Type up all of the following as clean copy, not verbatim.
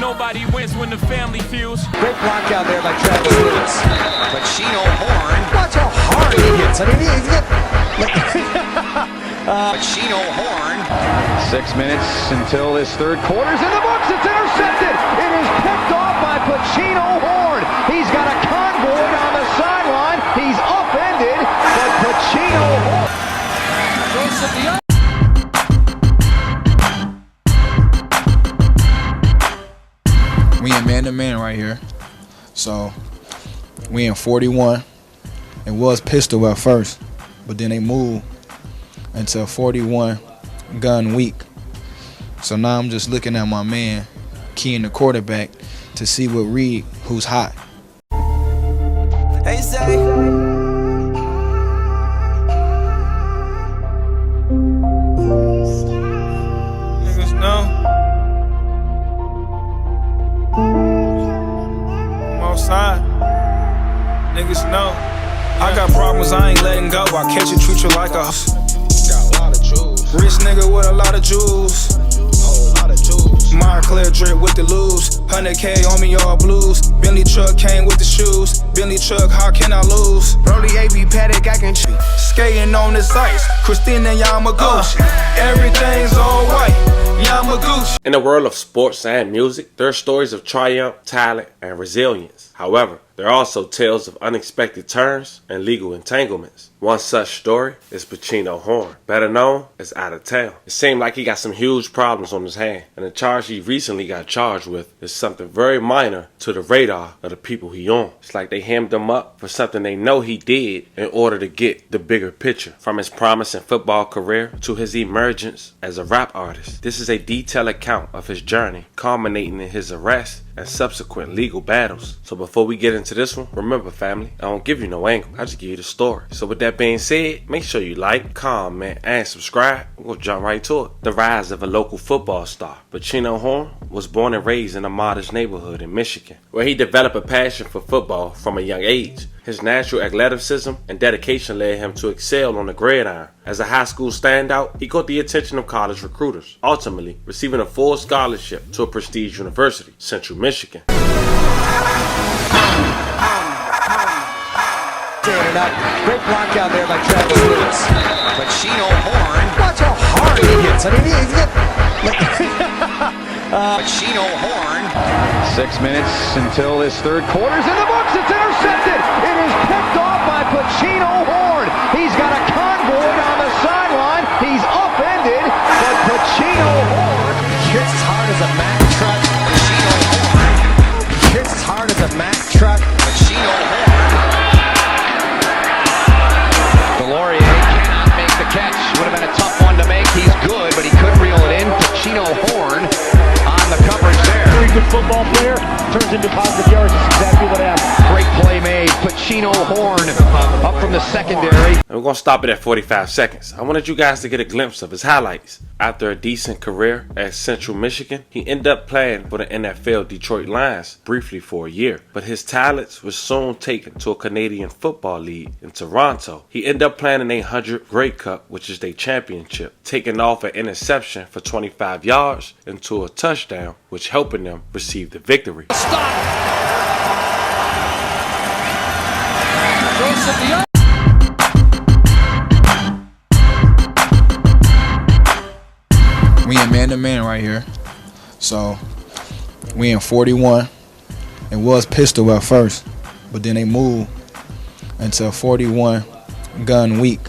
Nobody wins when the family feels. Great block out there by Travis Lewis. Pacino Horn. Watch how hard he hits. I mean, he's got... Pacino Horn. 6 minutes until this third quarter's in the books. It's intercepted. It is picked off by Pacino Horn. He's got a convoy on the sideline. He's upended, but Pacino Horn goes to the We in man-to-man right here. So we in 41. It was pistol at first, but then they moved until 41 gun weak. So now I'm just looking at my man, keying the quarterback to see what read who's hot. Hey, Zay. Niggas know. I'm outside. Niggas know. I got problems, I ain't letting go. I catch you, treat you like a. got a lot of jewels. Rich nigga with a lot of jewels. Whole lot of jewels. My clear drip with the lose. 100K on me, all blues. Bentley truck came with the shoes. Bentley truck, how can I lose? Rolly AB Paddock, I can cheat. Skating on this ice. Christina Yamaguchi. Everything's all white. Yamaguchi. In the world of sports and music, there are stories of triumph, talent, and resilience. However, there are also tales of unexpected turns and legal entanglements. One such story is Pacino Horn, better known as Out of Town. It seemed like he got some huge problems on his hand, and the charge he recently got charged with is something very minor to the radar of the people he on. It's like they hemmed him up for something they know he did in order to get the bigger picture. From his promising football career to his emergence as a rap artist, this is a detailed account of his journey, culminating in his arrest and subsequent legal battles. So before we get into this one, remember family, I don't give you no angle, I just give you the story. So with that being said, make sure you like, comment, and subscribe. We'll jump right to it. The rise of a local football star. Pacino Horn was born and raised in a modest neighborhood in Michigan, where he developed a passion for football from a young age. His natural athleticism and dedication led him to excel on the gridiron. As a high school standout, he caught the attention of college recruiters, ultimately receiving a full scholarship to a prestige university, Central Michigan. Great block out there by Travis Lewis. Pacino Horn. Watch how hard he hits. I mean, he's got... Pacino Horn. 6 minutes until this third quarter's in the books. It's intercepted. It is picked off by Pacino Horn. He's got a convoy on the sideline. He's upended, but Pacino Horn Hits as hard as a Mack truck. Pacino Horn. Hits as hard as a Mack truck. Pacino Horn. Delorier cannot make the catch. Would have been a tough one to make. He's good, but he couldn't reel it in. Pacino Horn on the coverage there. Very good football player. Turns into positive yards. That's exactly what happened. Great play made. Pacino Horn up from the secondary. And we're going to stop it at 45 seconds. I wanted you guys to get a glimpse of his highlights. After a decent career at Central Michigan, he ended up playing for the NFL Detroit Lions briefly for a year. But his talents were soon taken to a Canadian Football League in Toronto. He ended up playing in a 100 Grey Cup, which is their championship, taking off an interception for 25 yards into a touchdown, which helping them receive the victory. We in man-to-man right here. So we in 41. It was pistol at first, but then they moved until 41 gun weak.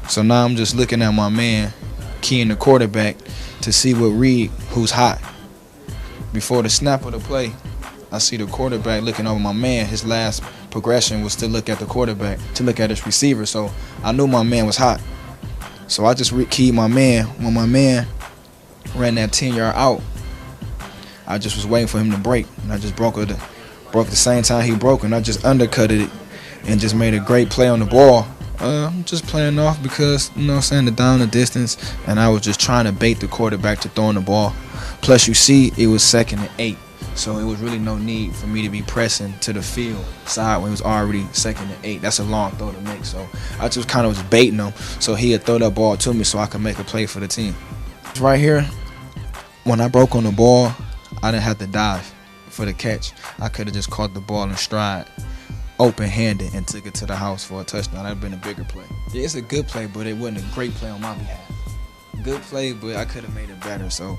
So now I'm just looking at my man, keying the quarterback to see what read who's hot. Before the snap of the play, I see the quarterback looking over my man. His last progression was to look at the quarterback, to look at his receiver. So I knew my man was hot. So I just keyed my man. When my man ran that 10-yard out, I just was waiting for him to break. And I just broke the same time he broke, and I just undercutted it and just made a great play on the ball. I'm just playing off because, you know what I'm saying, the down the distance, and I was just trying to bait the quarterback to throwing the ball. Plus, you see, it was 2nd and 8. So it was really no need for me to be pressing to the field side when it was already 2nd and 8. That's a long throw to make. So I just kind of was baiting him so he'd throw that ball to me so I could make a play for the team. Right here, when I broke on the ball, I didn't have to dive for the catch. I could have just caught the ball in stride, open-handed, and took it to the house for a touchdown. That'd been a bigger play. Yeah, it's a good play, but it wasn't a great play on my behalf. Good play, but I could have made it better. So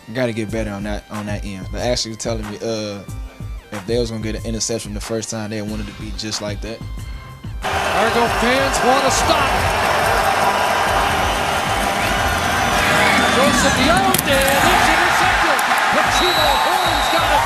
I got to get better on that end. They actually was telling me if they was gonna get an interception the first time, they wanted to be just like that. Argo fans want to stop. Joseph Young, and it's intercepted. Pacino Horn's got it.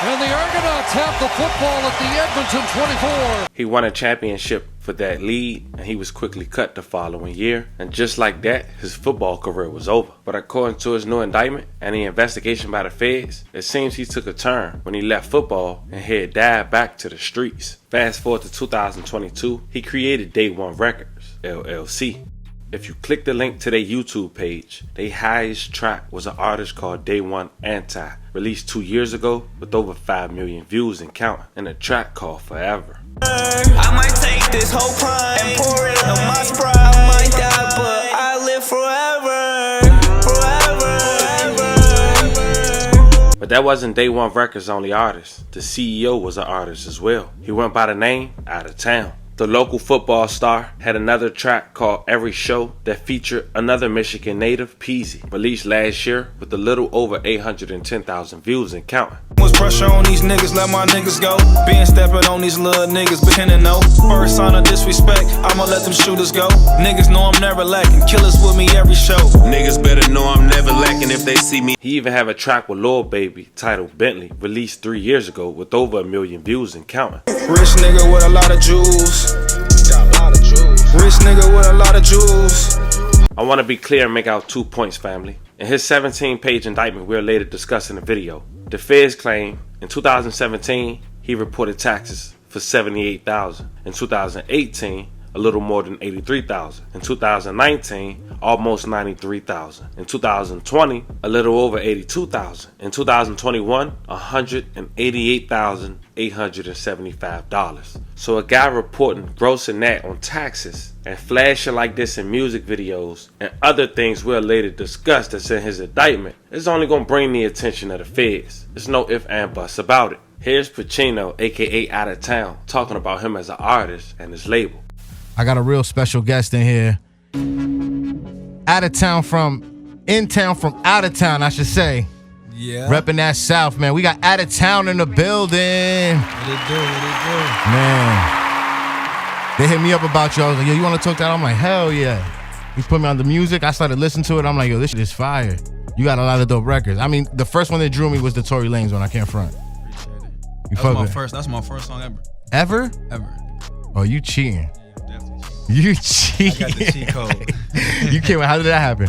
And the Argonauts have the football at the Edmonton 24. He won a championship for that lead, and he was quickly cut the following year. And just like that, his football career was over. But according to his new indictment and the investigation by the feds, it seems he took a turn when he left football and headed back to the streets. Fast forward to 2022, he created Day One Records, LLC. If you click the link to their YouTube page, their highest track was an artist called Day One Anti, released 2 years ago with over 5 million views and counting, and a track called Forever. I might take this whole prime and pour it on my Sprite. I might die, but I live forever. But that wasn't Day One Records' only artist. The CEO was an artist as well. He went by the name Out of Town. The local football star had another track called Every Show that featured another Michigan native, Peasy, released last year with a little over 810,000 views and counting. Was pressure on these niggas, let my niggas go. Being stepping on these little niggas, pretending no. First sign of disrespect, I'ma let them shooters go. Niggas know I'm never lacking, killers with me every show. Niggas better know I'm never lacking if they see me. He even have a track with Lil Baby titled Bentley, released 3 years ago with over 1 million views and counting. Rich nigga with a lot of jewels. Rich nigga with a lot of jewels. I want to be clear and make out 2 points, family. In his 17-page indictment we'll later discuss in the video, the feds claim in 2017 he reported taxes for $78,000. In 2018, a little more than $83,000. In 2019, almost $93,000. In 2020, a little over $82,000. In 2021, $188,875. So a guy reporting gross and net on taxes and flashing like this in music videos and other things we'll later discuss that's in his indictment is only going to bring the attention of the feds. There's no ifs and buts about it. Here's Pacino, aka Out of Town, talking about him as an artist and his label. I got a real special guest in here. In town from out of town, I should say. Yeah. Repping that South, man. We got Out of Town in the building. What it do? Man. They hit me up about you. I was like, yo, you want to talk that? I'm like, hell yeah. He put me on the music. I started listening to it. I'm like, yo, this shit is fire. You got a lot of dope records. I mean, the first one that drew me was the Tory Lanez one. I can't front. Appreciate it. That's my first song ever. Ever? Ever. Oh, you cheating. Definitely. You cheating. I got the cheat code. You came. How did that happen?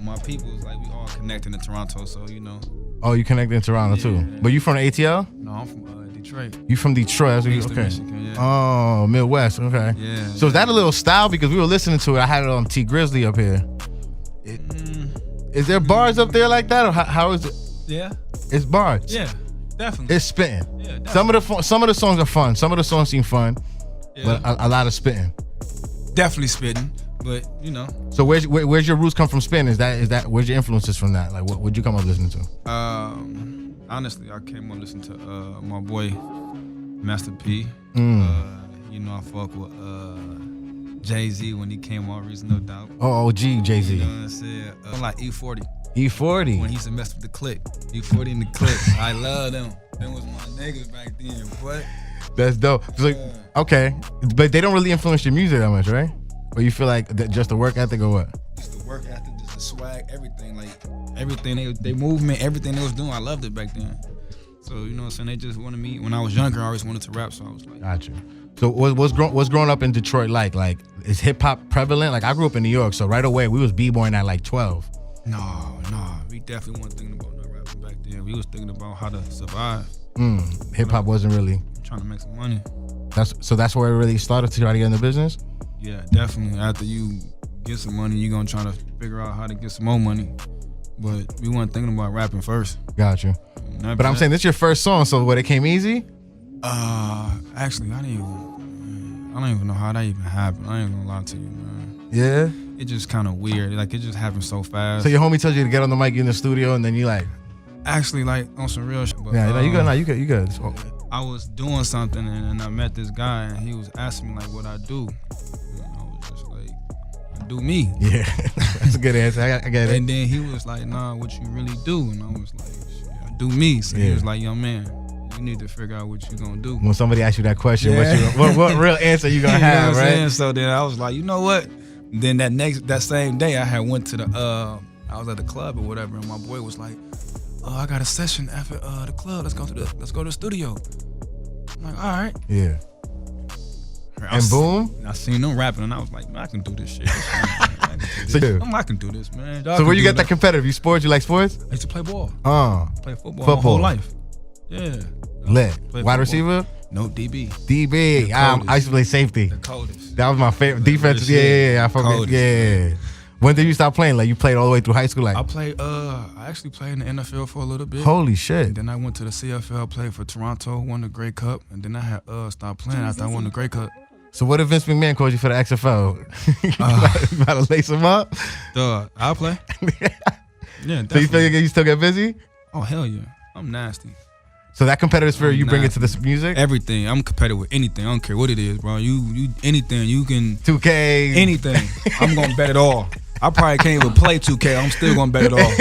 My people's like we all connected in Toronto, so you know. Oh, you connected in Toronto too. But you from the ATL? No, I'm from Detroit. You from Detroit? That's what you, East of okay. Michigan, yeah. Oh, Midwest. Okay. Yeah. So is that a little style? Because we were listening to it. I had it on T Grizzly up here. Is there bars up there like that, or how is it? Yeah. It's bars. Yeah, definitely. It's spitting. Yeah, definitely. Some of the songs are fun. Some of the songs seem fun, Yeah. but a lot of spitting. Definitely spitting, but you know. So where's your roots come from spitting? Is that where's your influences from that? Like what would you come up listening to? Honestly, I came on listening to my boy Master P. You know, I fuck with Jay-Z when he came on, Reason No Doubt. Oh, OG Jay-Z. You know what I'm saying? Like E40. E40. When he used to mess with the clique. E40 and the clique. I love them. Them was my niggas back then. What? That's dope. So, okay, but they don't really influence your music that much, right? Or you feel like that just the work ethic or what? Just the work ethic, just the swag, everything. Like, everything, they movement, everything they was doing, I loved it back then. So, you know what I'm saying? They just wanted me. When I was younger, I always wanted to rap, so I was like. Gotcha. So what's growing up in Detroit like? Like, is hip hop prevalent? Like, I grew up in New York, so right away we was b-boying at like 12. No, we definitely weren't thinking about no rapping back then. We was thinking about how to survive. Hip hop wasn't really trying to make some money. That's where it really started to try to get in the business. Yeah, definitely. After you get some money, you're gonna try to figure out how to get some more money. But we weren't thinking about rapping first. Gotcha. But I'm saying this is your first song, so what, it came easy? Actually, I don't even know how that even happened. I ain't gonna lie to you, man. Yeah? It just kind of weird. Like, it just happened so fast. So your homie tells you to get on the mic in the studio, and then you like... actually like on some real shit. But, Yeah, no, you good. No, you good. You good. So, I was doing something and I met this guy and he was asking me like what I do. And I was just like, I do me. yeah, that's a good answer. I get it. And then he was like, nah, what you really do? And I was like, shit, I do me. So he was like, young man, you need to figure out what you gonna do. When somebody asks you that question, what real answer you gonna have, know what I'm right? saying? So then I was like, you know what? Then that same day I had went to the I was at the club or whatever, and my boy was like, oh, I got a session after the club. Let's go to the studio. I'm like, all right. Yeah. And boom. I seen them rapping, and I was like, man, I can do this shit. I can do this, man. So where you get that competitive? You sports? You like sports? I used to play ball. Play football my whole life. Yeah. Lit. Wide receiver? No, DB. DB. I used to play safety. The coldest. That was my favorite. Defense. Yeah. I fucking yeah. When did you stop playing? Like you played all the way through high school? Like I actually played in the NFL for a little bit. Holy shit. And then I went to the CFL, played for Toronto, won the Grey Cup, and then I had stopped playing after I won the Grey Cup. So what if Vince McMahon called you for the XFL? you about to lace him up? I'll play. Yeah, definitely. So you feel like you still get busy? Oh, hell yeah. I'm nasty. So that competitive spirit, you bring it to this music? Everything. I'm competitive with anything. I don't care what it is, bro. You anything. You can 2K. Anything. I'm gonna bet it all. I probably can't even play 2K. I'm still gonna bet it all.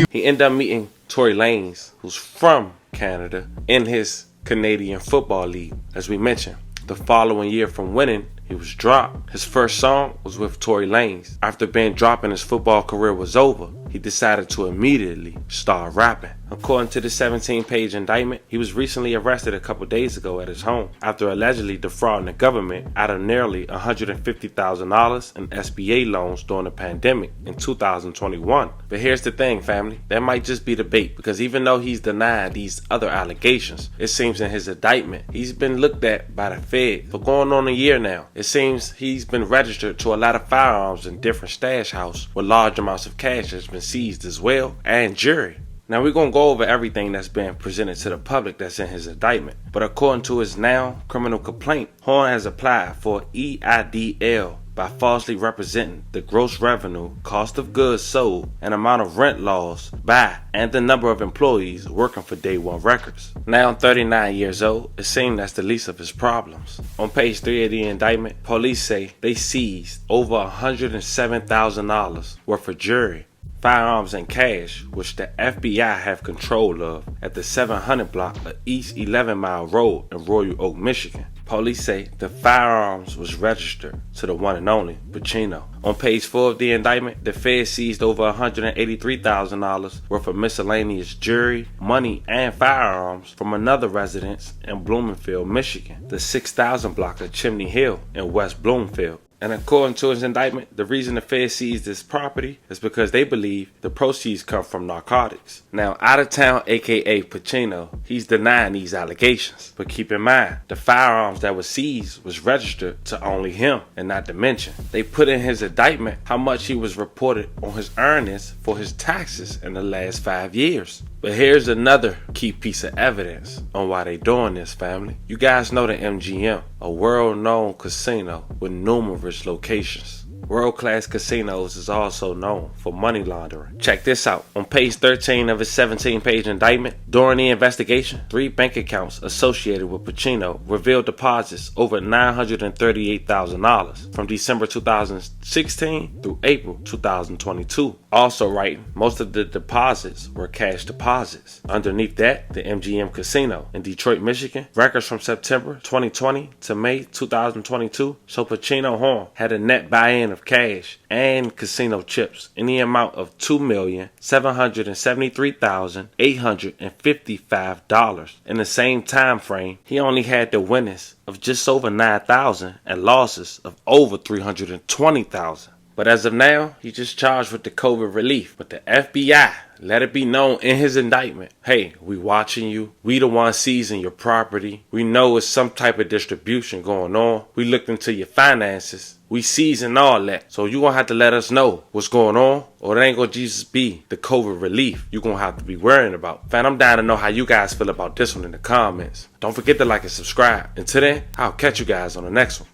He ended up meeting Tory Lanez, who's from Canada, in his Canadian Football League. As we mentioned, the following year from winning, he was dropped. His first song was with Tory Lanez. After being dropped and his football career was over, he decided to immediately start rapping. According to the 17-page indictment, he was recently arrested a couple days ago at his home after allegedly defrauding the government out of nearly $150,000 in SBA loans during the pandemic in 2021. But here's the thing, family. That might just be the bait, because even though he's denying these other allegations, it seems in his indictment, he's been looked at by the FEDS for going on a year now. It seems he's been registered to a lot of firearms in different stash houses with large amounts of cash that's been seized as well, and jury. Now we're going to go over everything that's been presented to the public that's in his indictment. But according to his now criminal complaint, Horn has applied for EIDL by falsely representing the gross revenue, cost of goods sold, and amount of rent lost by and the number of employees working for Day One Records. Now 39 years old, it seems that's the least of his problems. On page 3 of the indictment, police say they seized over $107,000 worth of jewelry, firearms, and cash, which the FBI have control of at the 700 block of East 11 Mile Road in Royal Oak, Michigan. Police say the firearms was registered to the one and only Pacino. On page 4 of the indictment, the Fed seized over $183,000 worth of miscellaneous jewelry, money, and firearms from another residence in Bloomfield, Michigan, the 6000 block of Chimney Hill in West Bloomfield. And according to his indictment, the reason the Fed seized this property is because they believe the proceeds come from narcotics. Now, Out of Town, aka Pacino, he's denying these allegations. But keep in mind, the firearms that were seized was registered to only him and not to mention. They put in his indictment how much he was reported on his earnings for his taxes in the last 5 years. But here's another key piece of evidence on why they doing this, family. You guys know the MGM, a world-known casino with numerous locations. World-class casinos is also known for money laundering. Check this out. On page 13 of his 17-page indictment, during the investigation, 3 bank accounts associated with Pacino revealed deposits over $938,000 from December 2016 through April 2022. Also writing, most of the deposits were cash deposits. Underneath that, the MGM Casino in Detroit, Michigan, records from September 2020 to May 2022 show Pacino Horn had a net buy-in of cash and casino chips in the amount of $2,773,855. In the same time frame, he only had the winnings of just over $9,000 and losses of over $320,000. But as of now, he's just charged with the COVID relief. But the FBI let it be known in his indictment, hey, we watching you. We the one seizing your property. We know it's some type of distribution going on. We looked into your finances. We seizing all that. So you gonna have to let us know what's going on, or it ain't gonna just be the COVID relief you gonna have to be worrying about. Fan, I'm down to know how you guys feel about this one in the comments. Don't forget to like and subscribe. Until then, I'll catch you guys on the next one.